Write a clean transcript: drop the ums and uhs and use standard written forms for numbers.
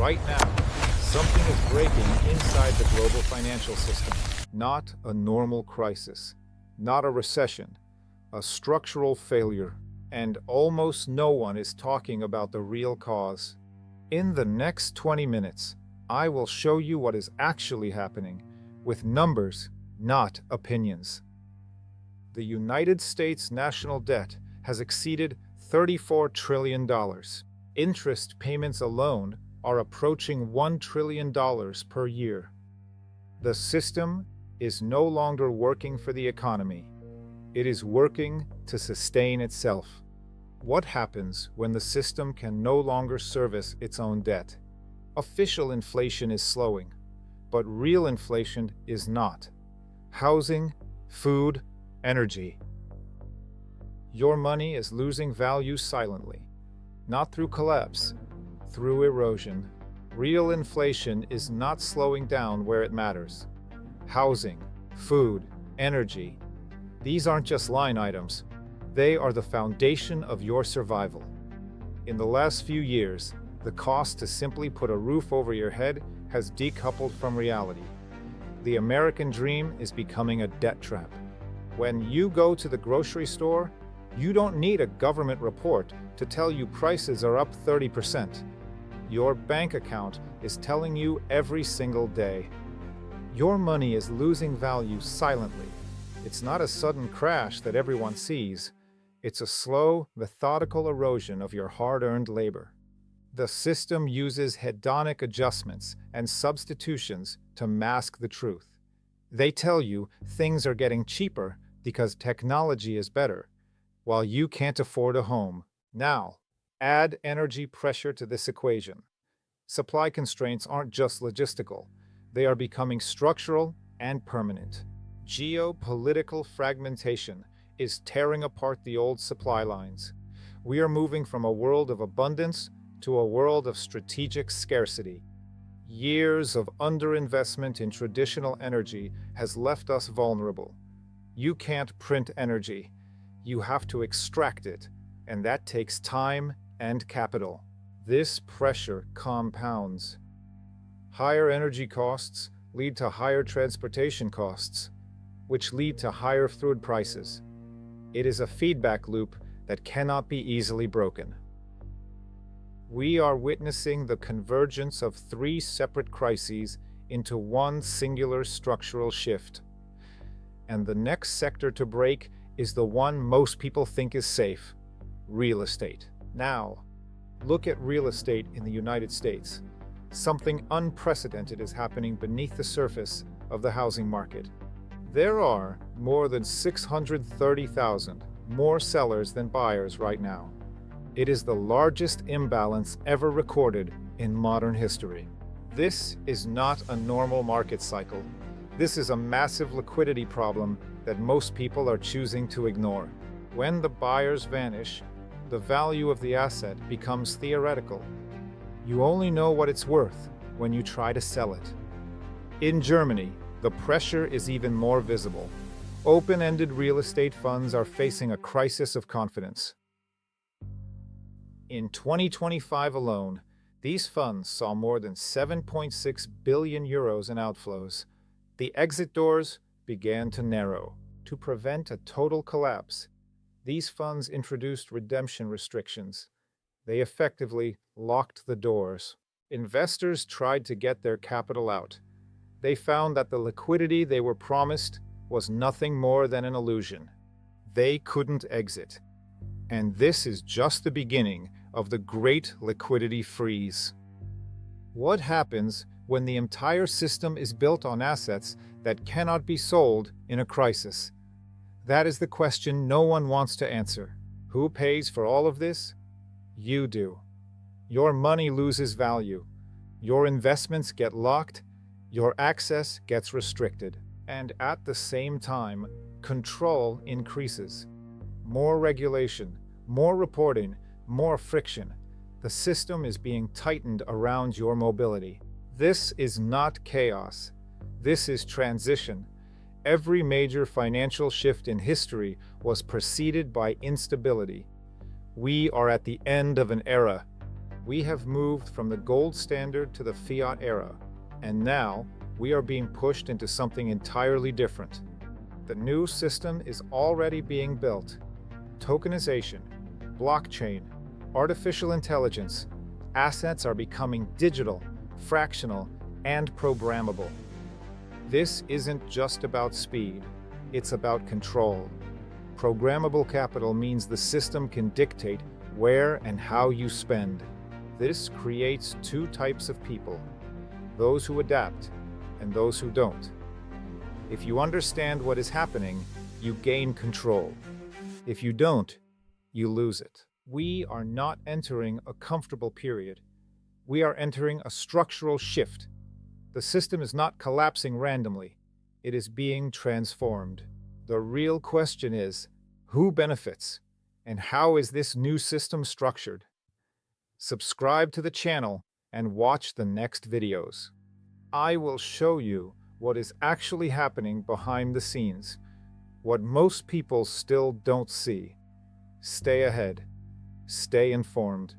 Right now, something is breaking inside the global financial system. Not a normal crisis, not a recession, a structural failure, and almost no one is talking about the real cause. In the next 20 minutes, I will show you what is actually happening, with numbers, not opinions. The United States national debt has exceeded $34 trillion. Interest payments alone are approaching $1 trillion per year. The system is no longer working for the economy. It is working to sustain itself. What happens when the system can no longer service its own debt? Official inflation is slowing, but real inflation is not. Housing, food, energy. Your money is losing value silently, not through collapse, through erosion. Real inflation is not slowing down where it matters. Housing, food, energy. These aren't just line items. They are the foundation of your survival. In the last few years, the cost to simply put a roof over your head has decoupled from reality. The American dream is becoming a debt trap. When you go to the grocery store, you don't need a government report to tell you prices are up 30%. Your bank account is telling you every single day. Your money is losing value silently. It's not a sudden crash that everyone sees. It's a slow, methodical erosion of your hard-earned labor. The system uses hedonic adjustments and substitutions to mask the truth. They tell you things are getting cheaper because technology is better, while you can't afford a home. Now, add energy pressure to this equation. Supply constraints aren't just logistical. They are becoming structural and permanent. Geopolitical fragmentation is tearing apart the old supply lines. We are moving from a world of abundance to a world of strategic scarcity. Years of underinvestment in traditional energy has left us vulnerable. You can't print energy. You have to extract it, and that takes time and capital. This pressure compounds. Higher energy costs lead to higher transportation costs, which lead to higher food prices. It is a feedback loop that cannot be easily broken. We are witnessing the convergence of three separate crises into one singular structural shift. And the next sector to break is the one most people think is safe: real estate. Now, look at real estate in the United States. Something unprecedented is happening beneath the surface of the housing market. There are more than 630,000 more sellers than buyers right now. It is the largest imbalance ever recorded in modern history. This is not a normal market cycle. This is a massive liquidity problem that most people are choosing to ignore. When the buyers vanish, the value of the asset becomes theoretical. You only know what it's worth when you try to sell it. In Germany, the pressure is even more visible. Open-ended real estate funds are facing a crisis of confidence. In 2025 alone, these funds saw more than 7.6 billion euros in outflows. The exit doors began to narrow. To prevent a total collapse, these funds introduced redemption restrictions. They effectively locked the doors. Investors tried to get their capital out. They found that the liquidity they were promised was nothing more than an illusion. They couldn't exit. And this is just the beginning of the great liquidity freeze. What happens when the entire system is built on assets that cannot be sold in a crisis? That is the question no one wants to answer. Who pays for all of this? You do. Your money loses value. Your investments get locked. Your access gets restricted. And at the same time, control increases. More regulation, more reporting, more friction. The system is being tightened around your mobility. This is not chaos. This is transition. Every major financial shift in history was preceded by instability. We are at the end of an era. We have moved from the gold standard to the fiat era, and now we are being pushed into something entirely different. The new system is already being built. Tokenization, blockchain, artificial intelligence, assets are becoming digital, fractional, and programmable. This isn't just about speed, it's about control. Programmable capital means the system can dictate where and how you spend. This creates two types of people: those who adapt and those who don't. If you understand what is happening, you gain control. If you don't, you lose it. We are not entering a comfortable period. We are entering a structural shift. The system is not collapsing randomly. It is being transformed. The real question is, who benefits? And how is this new system structured? Subscribe to the channel and watch the next videos. I will show you what is actually happening behind the scenes, what most people still don't see. Stay ahead. Stay informed.